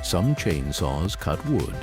Some chainsaws cut wood.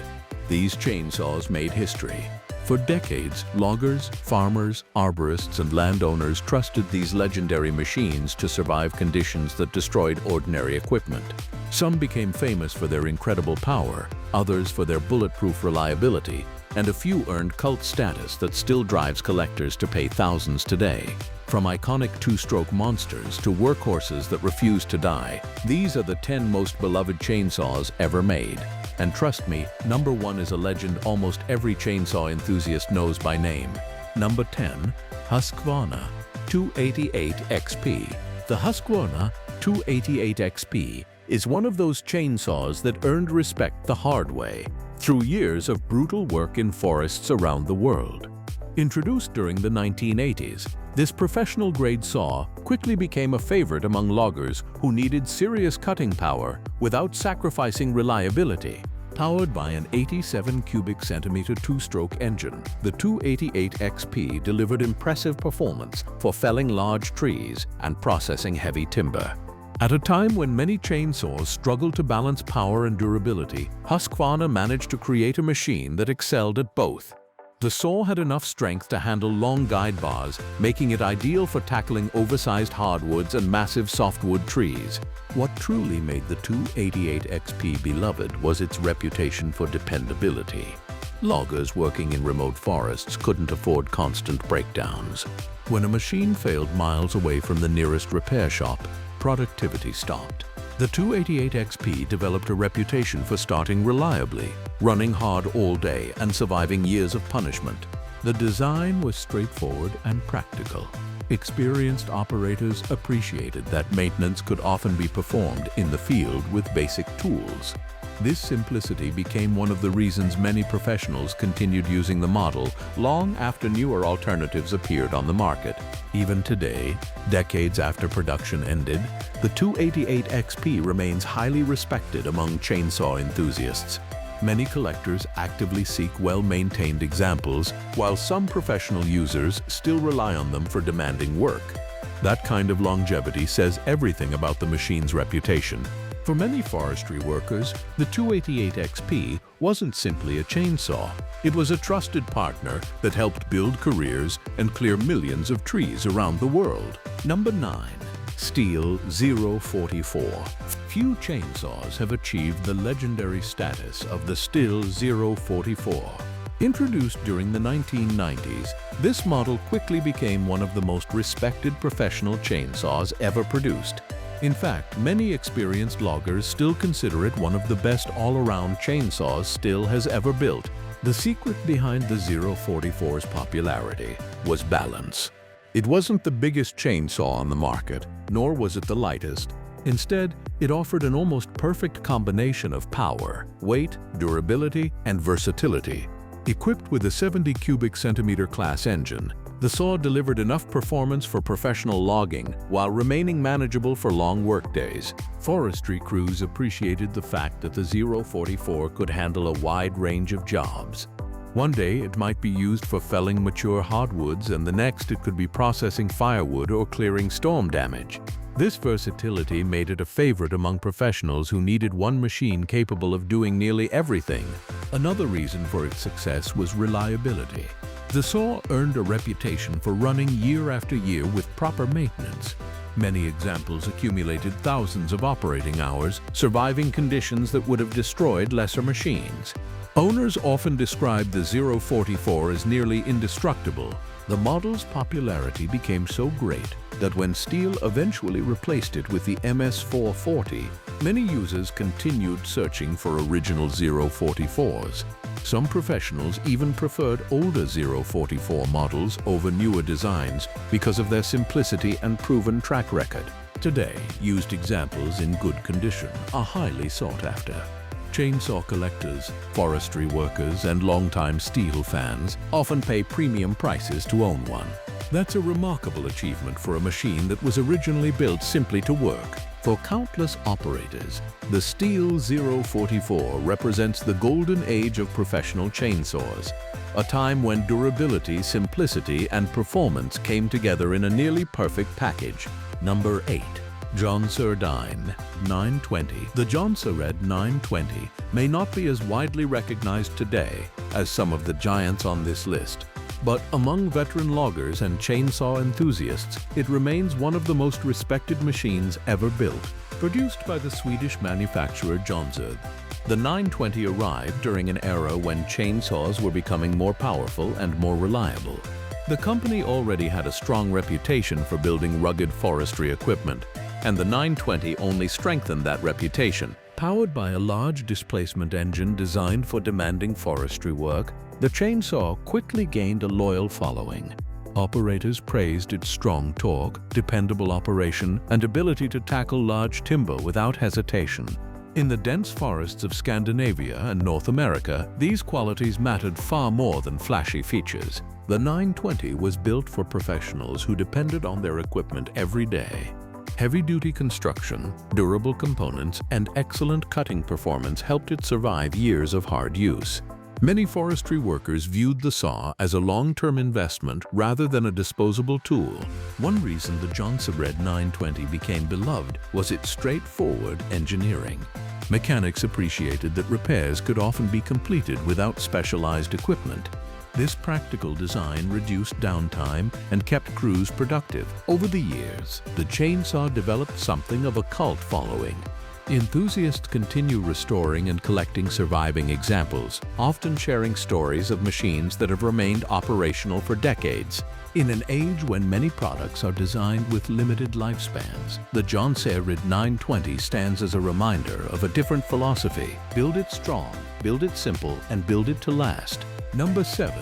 These chainsaws made history. For decades, loggers, farmers, arborists, and landowners trusted these legendary machines to survive conditions that destroyed ordinary equipment. Some became famous for their incredible power, others for their bulletproof reliability, and a few earned cult status that still drives collectors to pay thousands today. From iconic two-stroke monsters to workhorses that refuse to die, these are the 10 most beloved chainsaws ever made. And trust me, number 1 is a legend almost every chainsaw enthusiast knows by name. Number 10. Husqvarna 288 XP. The Husqvarna 288 XP is one of those chainsaws that earned respect the hard way, through years of brutal work in forests around the world. Introduced during the 1980s, this professional-grade saw quickly became a favorite among loggers who needed serious cutting power without sacrificing reliability. Powered by an 87 cubic centimeter two-stroke engine, the 288 XP delivered impressive performance for felling large trees and processing heavy timber. At a time when many chainsaws struggled to balance power and durability, Husqvarna managed to create a machine that excelled at both. The saw had enough strength to handle long guide bars, making it ideal for tackling oversized hardwoods and massive softwood trees. What truly made the 288 XP beloved was its reputation for dependability. Loggers working in remote forests couldn't afford constant breakdowns. When a machine failed miles away from the nearest repair shop, productivity stopped. The 288 XP developed a reputation for starting reliably, running hard all day, and surviving years of punishment. The design was straightforward and practical. Experienced operators appreciated that maintenance could often be performed in the field with basic tools. This simplicity became one of the reasons many professionals continued using the model long after newer alternatives appeared on the market. Even today, decades after production ended, the 288 XP remains highly respected among chainsaw enthusiasts. Many collectors actively seek well-maintained examples, while some professional users still rely on them for demanding work. That kind of longevity says everything about the machine's reputation. For many forestry workers, the 288 XP wasn't simply a chainsaw. It was a trusted partner that helped build careers and clear millions of trees around the world. Number 9. Stihl 044. Few chainsaws have achieved the legendary status of the Stihl 044. Introduced during the 1990s, this model quickly became one of the most respected professional chainsaws ever produced. In fact, many experienced loggers still consider it one of the best all-around chainsaws Stihl has ever built. The secret behind the 044's popularity was balance. It wasn't the biggest chainsaw on the market, nor was it the lightest. Instead, it offered an almost perfect combination of power, weight, durability, and versatility. Equipped with a 70 cubic centimeter class engine, the saw delivered enough performance for professional logging while remaining manageable for long workdays. Forestry crews appreciated the fact that the 044 could handle a wide range of jobs. One day it might be used for felling mature hardwoods, and the next it could be processing firewood or clearing storm damage. This versatility made it a favorite among professionals who needed one machine capable of doing nearly everything. Another reason for its success was reliability. The saw earned a reputation for running year after year with proper maintenance. Many examples accumulated thousands of operating hours, surviving conditions that would have destroyed lesser machines. Owners often described the 044 as nearly indestructible. The model's popularity became so great that when Stihl eventually replaced it with the MS440, many users continued searching for original 044s. Some professionals even preferred older 044 models over newer designs because of their simplicity and proven track record. Today, used examples in good condition are highly sought after. Chainsaw collectors, forestry workers, and longtime Stihl fans often pay premium prices to own one. That's a remarkable achievement for a machine that was originally built simply to work. For countless operators, the Stihl 044 represents the golden age of professional chainsaws, a time when durability, simplicity, and performance came together in a nearly perfect package. Number 8. Jonsered 920. The Jonsered 920 may not be as widely recognized today as some of the giants on this list, but among veteran loggers and chainsaw enthusiasts, it remains one of the most respected machines ever built. Produced by the Swedish manufacturer Jonsered, the 920 arrived during an era when chainsaws were becoming more powerful and more reliable. The company already had a strong reputation for building rugged forestry equipment, and the 920 only strengthened that reputation. Powered by a large displacement engine designed for demanding forestry work, the chainsaw quickly gained a loyal following. Operators praised its strong torque, dependable operation, and ability to tackle large timber without hesitation. In the dense forests of Scandinavia and North America, these qualities mattered far more than flashy features. The 920 was built for professionals who depended on their equipment every day. Heavy-duty construction, durable components, and excellent cutting performance helped it survive years of hard use. Many forestry workers viewed the saw as a long-term investment rather than a disposable tool. One reason the Jonsered 920 became beloved was its straightforward engineering. Mechanics appreciated that repairs could often be completed without specialized equipment. This practical design reduced downtime and kept crews productive. Over the years, the chainsaw developed something of a cult following. Enthusiasts continue restoring and collecting surviving examples, often sharing stories of machines that have remained operational for decades. In an age when many products are designed with limited lifespans, the Jonsered 920 stands as a reminder of a different philosophy: build it strong, build it simple, and build it to last. Number 7.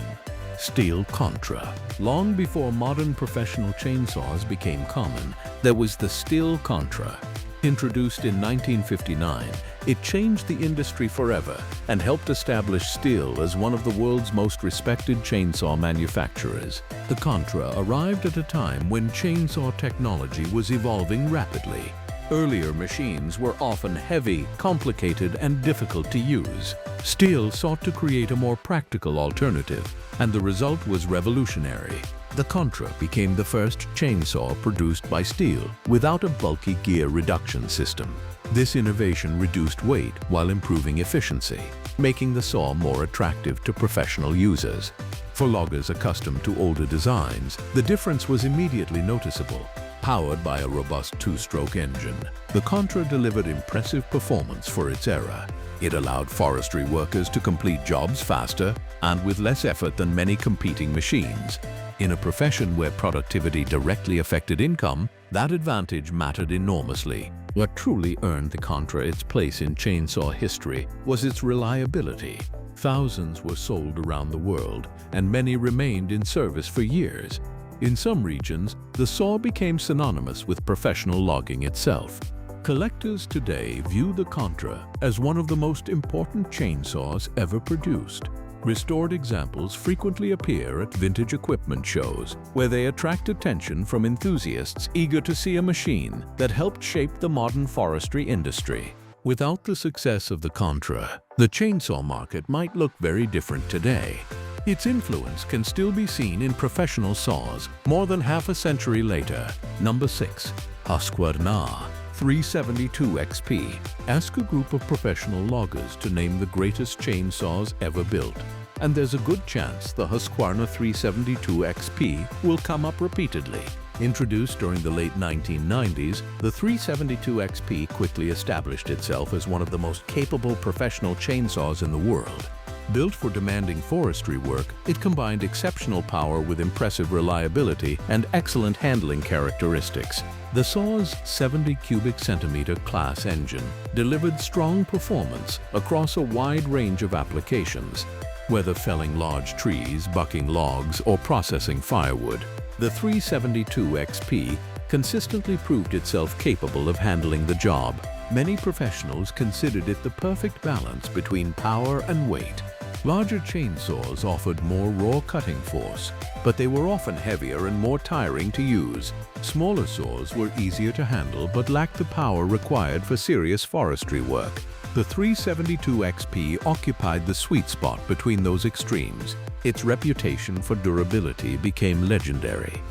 Stihl Contra. Long before modern professional chainsaws became common, there was the Stihl Contra. Introduced in 1959, it changed the industry forever and helped establish Stihl as one of the world's most respected chainsaw manufacturers. The Contra arrived at a time when chainsaw technology was evolving rapidly. Earlier machines were often heavy, complicated, and difficult to use. Stihl sought to create a more practical alternative, and the result was revolutionary. The Contra became the first chainsaw produced by Stihl without a bulky gear reduction system. This innovation reduced weight while improving efficiency, making the saw more attractive to professional users. For loggers accustomed to older designs, the difference was immediately noticeable. Powered by a robust two-stroke engine, the Contra delivered impressive performance for its era. It allowed forestry workers to complete jobs faster and with less effort than many competing machines. In a profession where productivity directly affected income, that advantage mattered enormously. What truly earned the Contra its place in chainsaw history was its reliability. Thousands were sold around the world, and many remained in service for years. In some regions, the saw became synonymous with professional logging itself. Collectors today view the Contra as one of the most important chainsaws ever produced. Restored examples frequently appear at vintage equipment shows, where they attract attention from enthusiasts eager to see a machine that helped shape the modern forestry industry. Without the success of the Contra, the chainsaw market might look very different today. Its influence can still be seen in professional saws more than half a century later. Number 6. Husqvarna 372 XP. Ask a group of professional loggers to name the greatest chainsaws ever built, and there's a good chance the Husqvarna 372 XP will come up repeatedly. Introduced during the late 1990s, the 372 XP quickly established itself as one of the most capable professional chainsaws in the world. Built for demanding forestry work, it combined exceptional power with impressive reliability and excellent handling characteristics. The saw's 70 cubic centimeter class engine delivered strong performance across a wide range of applications. Whether felling large trees, bucking logs, or processing firewood, the 372 XP consistently proved itself capable of handling the job. Many professionals considered it the perfect balance between power and weight. Larger chainsaws offered more raw cutting force, but they were often heavier and more tiring to use. Smaller saws were easier to handle but lacked the power required for serious forestry work. The 372 XP occupied the sweet spot between those extremes. Its reputation for durability became legendary.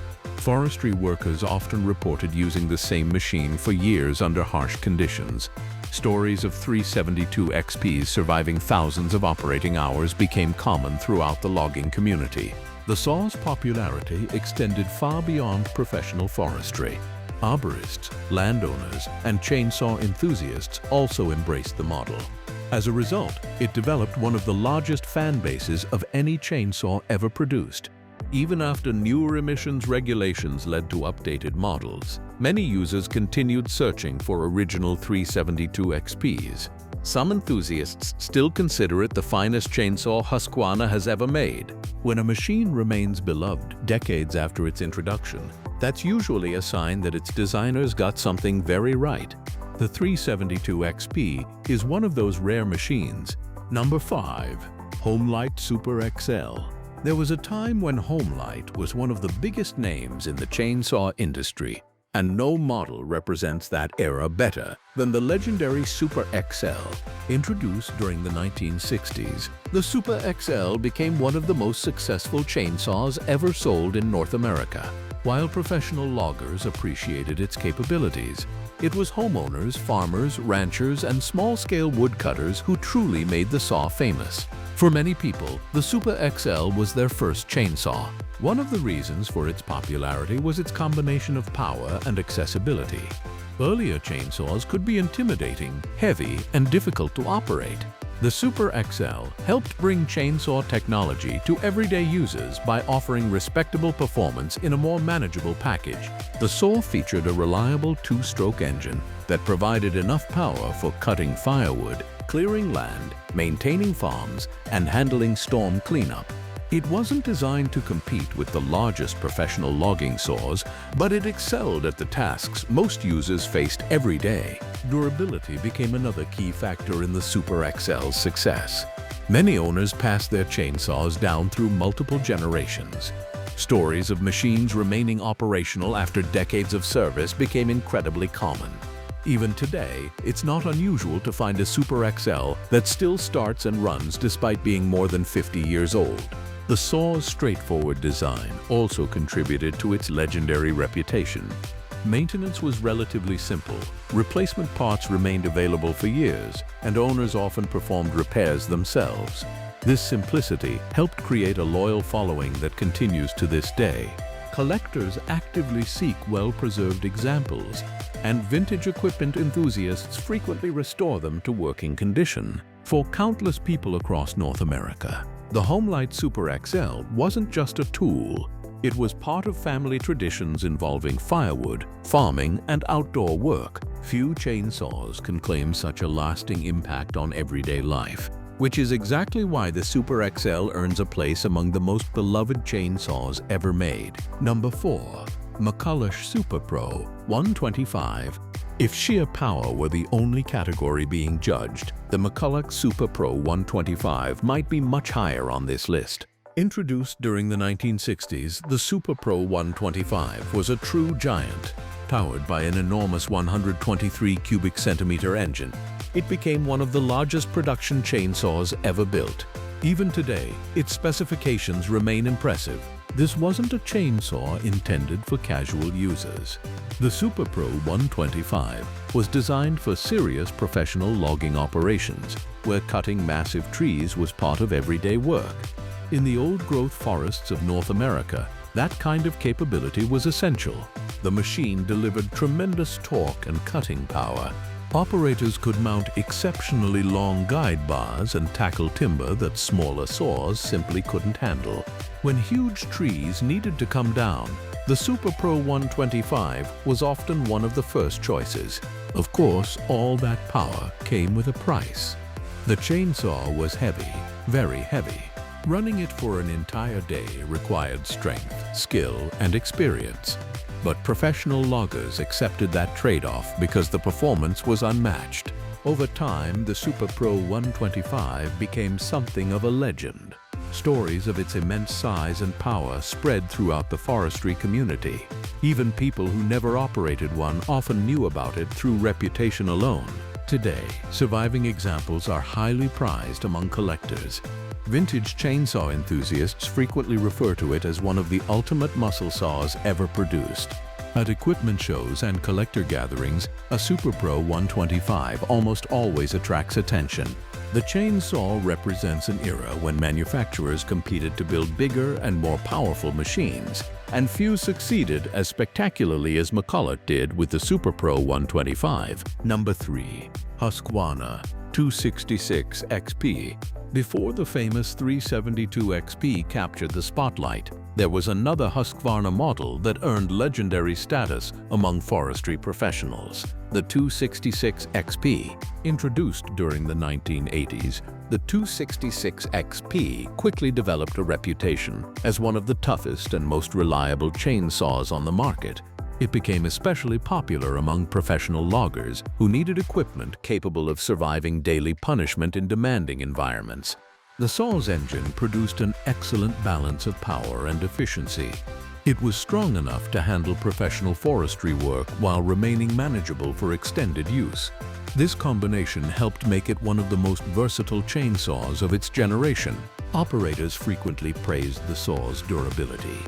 Forestry workers often reported using the same machine for years under harsh conditions. Stories of 372 XPs surviving thousands of operating hours became common throughout the logging community. The saw's popularity extended far beyond professional forestry. Arborists, landowners, and chainsaw enthusiasts also embraced the model. As a result, it developed one of the largest fan bases of any chainsaw ever produced. Even after newer emissions regulations led to updated models, many users continued searching for original 372 XPs. Some enthusiasts still consider it the finest chainsaw Husqvarna has ever made. When a machine remains beloved decades after its introduction, that's usually a sign that its designers got something very right. The 372 XP is one of those rare machines. Number 5. Homelite Super XL. There was a time when Homelite was one of the biggest names in the chainsaw industry, and no model represents that era better than the legendary Super XL. Introduced during the 1960s, the Super XL became one of the most successful chainsaws ever sold in North America. While professional loggers appreciated its capabilities, it was homeowners, farmers, ranchers, and small-scale woodcutters who truly made the saw famous. For many people, the Super XL was their first chainsaw. One of the reasons for its popularity was its combination of power and accessibility. Earlier chainsaws could be intimidating, heavy, and difficult to operate. The Super XL helped bring chainsaw technology to everyday users by offering respectable performance in a more manageable package. The saw featured a reliable two-stroke engine that provided enough power for cutting firewood, clearing land, maintaining farms, and handling storm cleanup. It wasn't designed to compete with the largest professional logging saws, but it excelled at the tasks most users faced every day. Durability became another key factor in the Super XL's success. Many owners passed their chainsaws down through multiple generations. Stories of machines remaining operational after decades of service became incredibly common. Even today, it's not unusual to find a Super XL that still starts and runs despite being more than 50 years old. The saw's straightforward design also contributed to its legendary reputation. Maintenance was relatively simple, replacement parts remained available for years, and owners often performed repairs themselves. This simplicity helped create a loyal following that continues to this day. Collectors actively seek well-preserved examples, and vintage equipment enthusiasts frequently restore them to working condition. For countless people across North America, the Homelite Super XL wasn't just a tool. It was part of family traditions involving firewood, farming, and outdoor work. Few chainsaws can claim such a lasting impact on everyday life, which is exactly why the Super XL earns a place among the most beloved chainsaws ever made. Number 4. McCulloch Super Pro 125. If sheer power were the only category being judged, the McCulloch Super Pro 125 might be much higher on this list. Introduced during the 1960s, the Super Pro 125 was a true giant. Powered by an enormous 123 cubic centimeter engine, it became one of the largest production chainsaws ever built. Even today, its specifications remain impressive. This wasn't a chainsaw intended for casual users. The Super Pro 125 was designed for serious professional logging operations, where cutting massive trees was part of everyday work. In the old-growth forests of North America, that kind of capability was essential. The machine delivered tremendous torque and cutting power. Operators could mount exceptionally long guide bars and tackle timber that smaller saws simply couldn't handle. When huge trees needed to come down, the Super Pro 125 was often one of the first choices. Of course, all that power came with a price. The chainsaw was heavy, very heavy. Running it for an entire day required strength, skill, and experience. But professional loggers accepted that trade-off because the performance was unmatched. Over time, the Super Pro 125 became something of a legend. Stories of its immense size and power spread throughout the forestry community. Even people who never operated one often knew about it through reputation alone. Today, surviving examples are highly prized among collectors. Vintage chainsaw enthusiasts frequently refer to it as one of the ultimate muscle saws ever produced. At equipment shows and collector gatherings, a Super Pro 125 almost always attracts attention. The chainsaw represents an era when manufacturers competed to build bigger and more powerful machines, and few succeeded as spectacularly as McCulloch did with the Super Pro 125. Number 3. Husqvarna 266 XP. Before the famous 372 XP captured the spotlight, there was another Husqvarna model that earned legendary status among forestry professionals. The 266 XP. Introduced during the 1980s, the 266 XP quickly developed a reputation as one of the toughest and most reliable chainsaws on the market. It became especially popular among professional loggers who needed equipment capable of surviving daily punishment in demanding environments. The saw's engine produced an excellent balance of power and efficiency. It was strong enough to handle professional forestry work while remaining manageable for extended use. This combination helped make it one of the most versatile chainsaws of its generation. Operators frequently praised the saw's durability.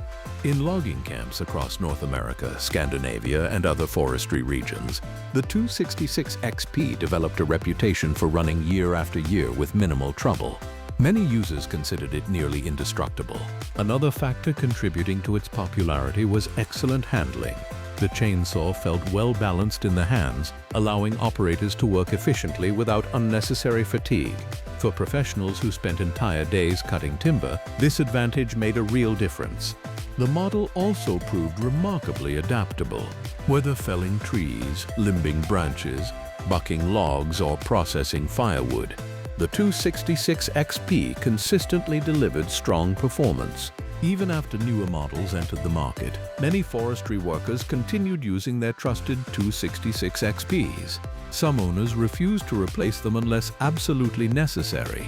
In logging camps across North America, Scandinavia, and other forestry regions, the 266 XP developed a reputation for running year after year with minimal trouble. Many users considered it nearly indestructible. Another factor contributing to its popularity was excellent handling. The chainsaw felt well balanced in the hands, allowing operators to work efficiently without unnecessary fatigue. For professionals who spent entire days cutting timber, this advantage made a real difference. The model also proved remarkably adaptable. Whether felling trees, limbing branches, bucking logs, or processing firewood, the 266 XP consistently delivered strong performance. Even after newer models entered the market, many forestry workers continued using their trusted 266 XPs. Some owners refused to replace them unless absolutely necessary.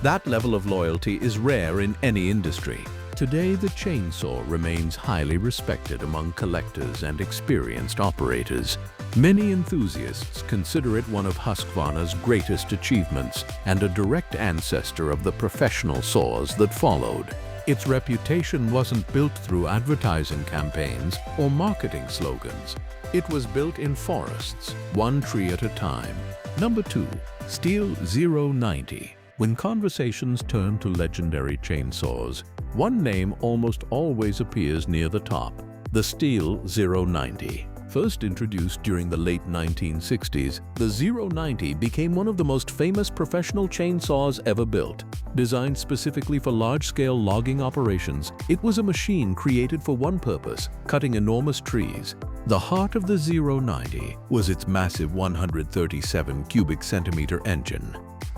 That level of loyalty is rare in any industry. Today, the chainsaw remains highly respected among collectors and experienced operators. Many enthusiasts consider it one of Husqvarna's greatest achievements and a direct ancestor of the professional saws that followed. Its reputation wasn't built through advertising campaigns or marketing slogans. It was built in forests, one tree at a time. Number 2. Stihl 090. When conversations turn to legendary chainsaws, one name almost always appears near the top: the Stihl 090. First introduced during the late 1960s, the 090 became one of the most famous professional chainsaws ever built. Designed specifically for large-scale logging operations, it was a machine created for one purpose: cutting enormous trees. The heart of the 090 was its massive 137 cubic centimeter engine.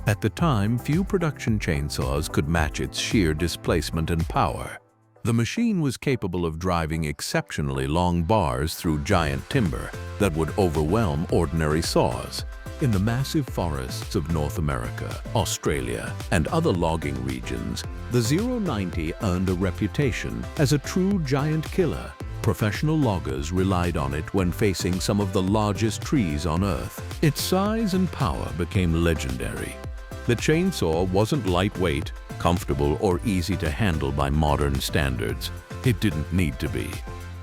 At the time, few production chainsaws could match its sheer displacement and power. The machine was capable of driving exceptionally long bars through giant timber that would overwhelm ordinary saws. In the massive forests of North America, Australia, and other logging regions, the 090 earned a reputation as a true giant killer. Professional loggers relied on it when facing some of the largest trees on Earth. Its size and power became legendary. The chainsaw wasn't lightweight, comfortable, or easy to handle by modern standards. It didn't need to be.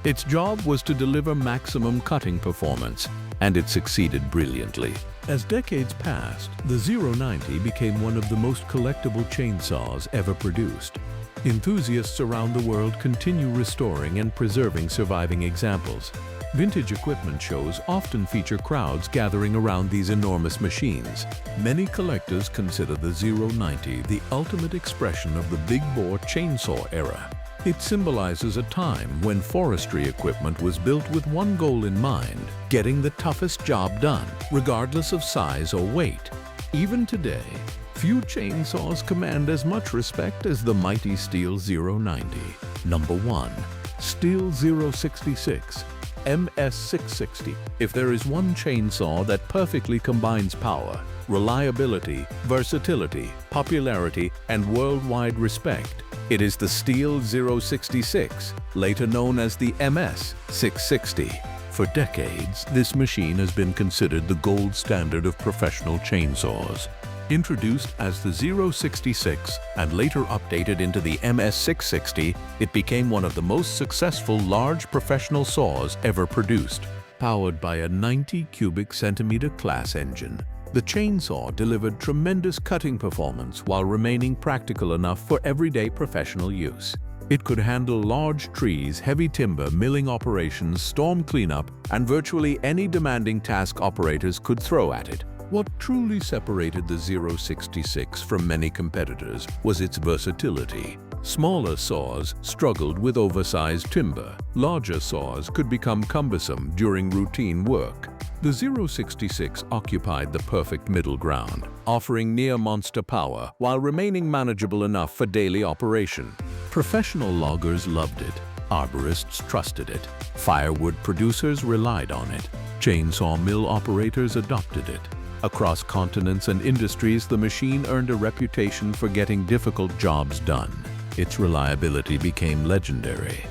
Its job was to deliver maximum cutting performance, and it succeeded brilliantly. As decades passed, the 090 became one of the most collectible chainsaws ever produced. Enthusiasts around the world continue restoring and preserving surviving examples. Vintage equipment shows often feature crowds gathering around these enormous machines. Many collectors consider the 090 the ultimate expression of the big-bore chainsaw era. It symbolizes a time when forestry equipment was built with one goal in mind: getting the toughest job done, regardless of size or weight. Even today, few chainsaws command as much respect as the mighty Stihl 090. Number 1. Stihl 066. MS660. If there is one chainsaw that perfectly combines power, reliability, versatility, popularity, and worldwide respect, it is the Stihl 066, later known as the MS660. For decades, this machine has been considered the gold standard of professional chainsaws. Introduced as the 066 and later updated into the MS660, it became one of the most successful large professional saws ever produced. Powered by a 90 cubic centimeter class engine, the chainsaw delivered tremendous cutting performance while remaining practical enough for everyday professional use. It could handle large trees, heavy timber, milling operations, storm cleanup, and virtually any demanding task operators could throw at it. What truly separated the 066 from many competitors was its versatility. Smaller saws struggled with oversized timber. Larger saws could become cumbersome during routine work. The 066 occupied the perfect middle ground, offering near-monster power while remaining manageable enough for daily operation. Professional loggers loved it. Arborists trusted it. Firewood producers relied on it. Chainsaw mill operators adopted it. Across continents and industries, the machine earned a reputation for getting difficult jobs done. Its reliability became legendary.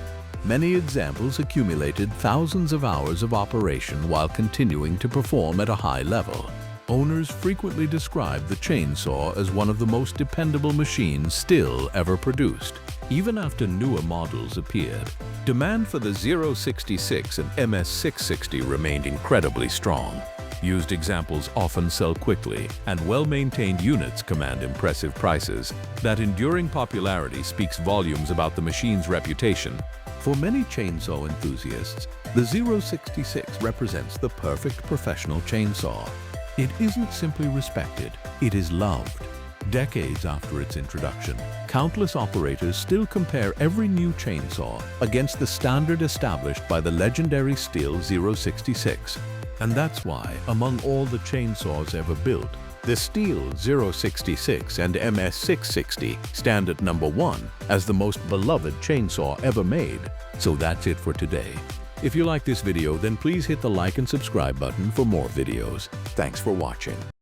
Many examples accumulated thousands of hours of operation while continuing to perform at a high level. Owners frequently describe the chainsaw as one of the most dependable machines Stihl ever produced. Even after newer models appeared, demand for the 066 and MS660 remained incredibly strong. Used examples often sell quickly, and well-maintained units command impressive prices. That enduring popularity speaks volumes about the machine's reputation. For many chainsaw enthusiasts, the 066 represents the perfect professional chainsaw. It isn't simply respected, it is loved. Decades after its introduction, countless operators still compare every new chainsaw against the standard established by the legendary Stihl 066. And that's why, among all the chainsaws ever built, the Stihl 066 and MS660 stand at #1 as the most beloved chainsaw ever made. So that's it for today. If you like this video, then please hit the like and subscribe button for more videos. Thanks for watching.